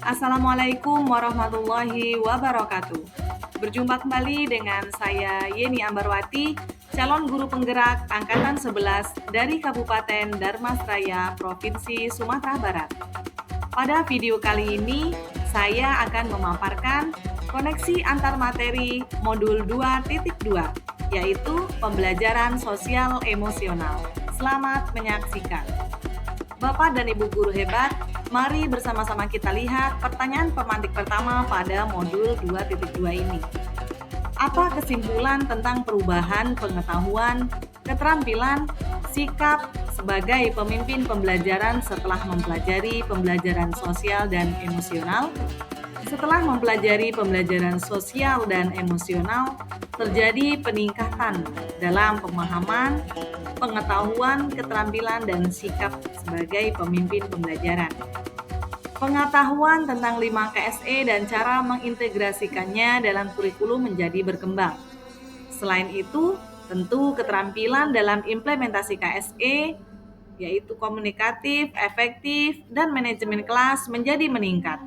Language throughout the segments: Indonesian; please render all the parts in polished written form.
Assalamualaikum warahmatullahi wabarakatuh. Berjumpa kembali dengan saya Yeni Ambarwati, calon guru penggerak Angkatan 11 dari Kabupaten Darmasraya, Provinsi Sumatera Barat. Pada video kali ini, saya akan memaparkan koneksi antar materi modul 2.2, yaitu pembelajaran sosial emosional. Selamat menyaksikan. Bapak dan Ibu guru hebat, mari bersama-sama kita lihat pertanyaan pemantik pertama pada modul 2.2 ini. Apa kesimpulan tentang perubahan pengetahuan, keterampilan, sikap sebagai pemimpin pembelajaran setelah mempelajari pembelajaran sosial dan emosional? Setelah mempelajari pembelajaran sosial dan emosional, terjadi peningkatan dalam pemahaman, pengetahuan, keterampilan, dan sikap sebagai pemimpin pembelajaran. Pengetahuan tentang 5 KSE dan cara mengintegrasikannya dalam kurikulum menjadi berkembang. Selain itu, tentu keterampilan dalam implementasi KSE, yaitu komunikatif, efektif, dan manajemen kelas menjadi meningkat.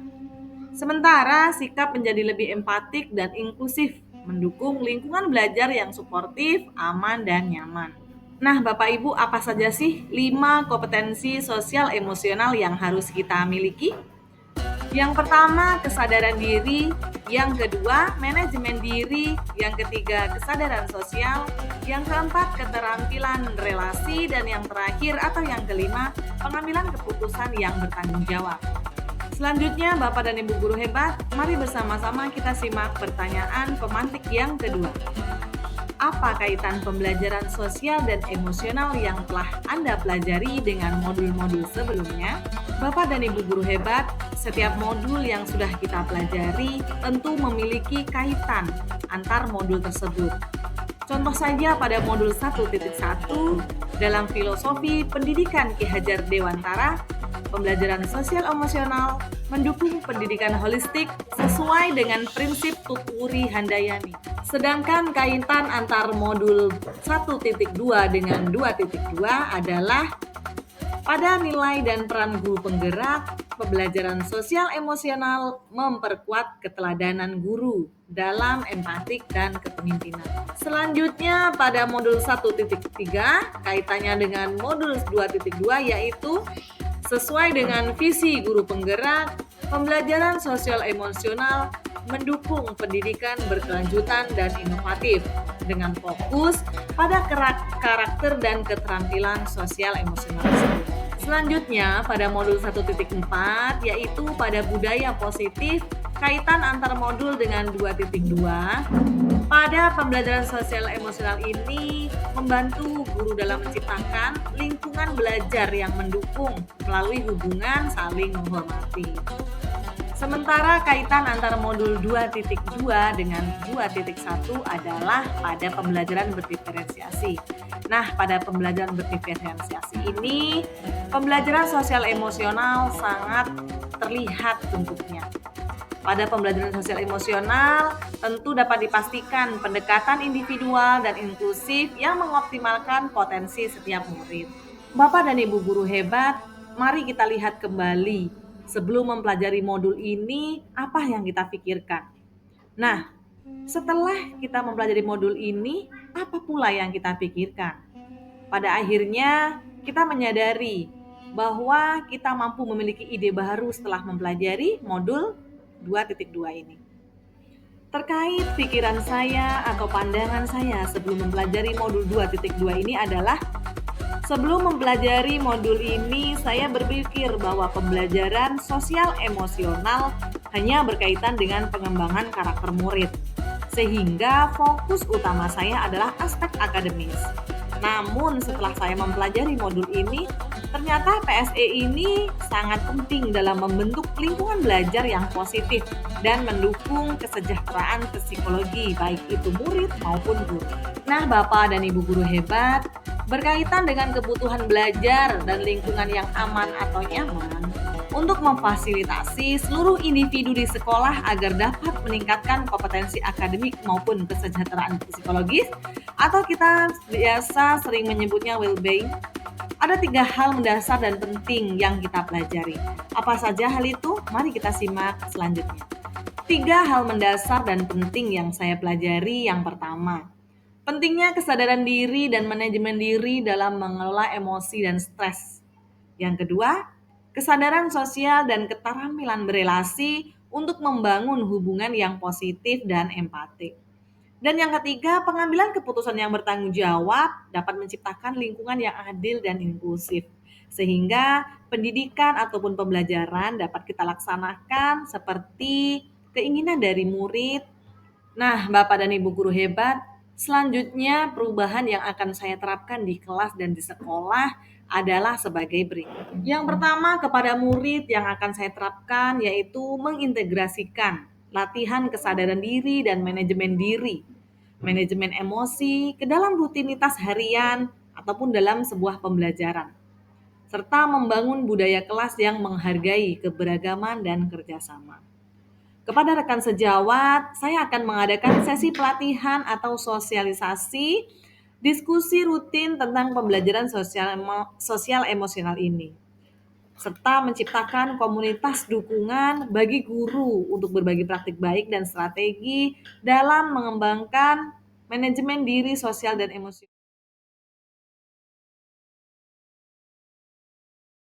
Sementara sikap menjadi lebih empatik dan inklusif, mendukung lingkungan belajar yang suportif, aman, dan nyaman. Nah, Bapak Ibu, apa saja sih 5 kompetensi sosial emosional yang harus kita miliki? Yang pertama, kesadaran diri. Yang kedua, manajemen diri. Yang ketiga, kesadaran sosial. Yang keempat, keterampilan relasi. Dan yang terakhir atau yang kelima, pengambilan keputusan yang bertanggung jawab. Selanjutnya, Bapak dan Ibu guru hebat, mari bersama-sama kita simak pertanyaan pemantik yang kedua. Apa kaitan pembelajaran sosial dan emosional yang telah Anda pelajari dengan modul-modul sebelumnya? Bapak dan Ibu guru hebat, setiap modul yang sudah kita pelajari tentu memiliki kaitan antar modul tersebut. Contoh saja pada modul 1.1 dalam filosofi pendidikan Ki Hajar Dewantara, pembelajaran sosial emosional mendukung pendidikan holistik sesuai dengan prinsip Tuturi Handayani. Sedangkan kaitan antar modul 1.2 dengan 2.2 adalah pada nilai dan peran guru penggerak, pembelajaran sosial emosional memperkuat keteladanan guru dalam empatik dan kepemimpinan. Selanjutnya pada modul 1.3 kaitannya dengan modul 2.2 yaitu sesuai dengan visi guru penggerak, pembelajaran sosial emosional mendukung pendidikan berkelanjutan dan inovatif dengan fokus pada karakter dan keterampilan sosial emosional tersebut. Selanjutnya pada modul 1.4 yaitu pada budaya positif, kaitan antar modul dengan 2.2. Pada pembelajaran sosial emosional ini membantu guru dalam menciptakan lingkungan belajar yang mendukung melalui hubungan saling menghormati. Sementara kaitan antara modul 2.2 dengan 2.1 adalah pada pembelajaran berdiferensiasi. Nah, pada pembelajaran berdiferensiasi ini, pembelajaran sosial emosional sangat terlihat bentuknya. Pada pembelajaran sosial emosional, tentu dapat dipastikan pendekatan individual dan inklusif yang mengoptimalkan potensi setiap murid. Bapak dan Ibu guru hebat, mari kita lihat kembali sebelum mempelajari modul ini, apa yang kita pikirkan. Nah, setelah kita mempelajari modul ini, apa pula yang kita pikirkan? Pada akhirnya, kita menyadari bahwa kita mampu memiliki ide baru setelah mempelajari modul 2.2 ini. Terkait pikiran saya atau pandangan saya sebelum mempelajari modul 2.2 ini adalah sebelum mempelajari modul ini, saya berpikir bahwa pembelajaran sosial emosional hanya berkaitan dengan pengembangan karakter murid, sehingga fokus utama saya adalah aspek akademis. Namun setelah saya mempelajari modul ini, ternyata PSE ini sangat penting dalam membentuk lingkungan belajar yang positif dan mendukung kesejahteraan psikologi, baik itu murid maupun guru. Nah, Bapak dan Ibu guru hebat, berkaitan dengan kebutuhan belajar dan lingkungan yang aman atau nyaman untuk memfasilitasi seluruh individu di sekolah agar dapat meningkatkan kompetensi akademik maupun kesejahteraan psikologis atau kita biasa sering menyebutnya well-being. Ada 3 hal mendasar dan penting yang kita pelajari. Apa saja hal itu? Mari kita simak selanjutnya. 3 hal mendasar dan penting yang saya pelajari. Yang pertama, pentingnya kesadaran diri dan manajemen diri dalam mengelola emosi dan stres. Yang kedua, kesadaran sosial dan keterampilan berelasi untuk membangun hubungan yang positif dan empatik. Dan yang ketiga, pengambilan keputusan yang bertanggung jawab dapat menciptakan lingkungan yang adil dan inklusif. Sehingga pendidikan ataupun pembelajaran dapat kita laksanakan seperti keinginan dari murid. Nah, Bapak dan Ibu guru hebat, selanjutnya perubahan yang akan saya terapkan di kelas dan di sekolah adalah sebagai berikut. Yang pertama, kepada murid yang akan saya terapkan yaitu mengintegrasikan latihan kesadaran diri dan manajemen emosi ke dalam rutinitas harian ataupun dalam sebuah pembelajaran, serta membangun budaya kelas yang menghargai keberagaman dan kerjasama. Kepada rekan sejawat, saya akan mengadakan sesi pelatihan atau sosialisasi diskusi rutin tentang pembelajaran sosial emosional ini, serta menciptakan komunitas dukungan bagi guru untuk berbagi praktik baik dan strategi dalam mengembangkan manajemen diri sosial dan emosional.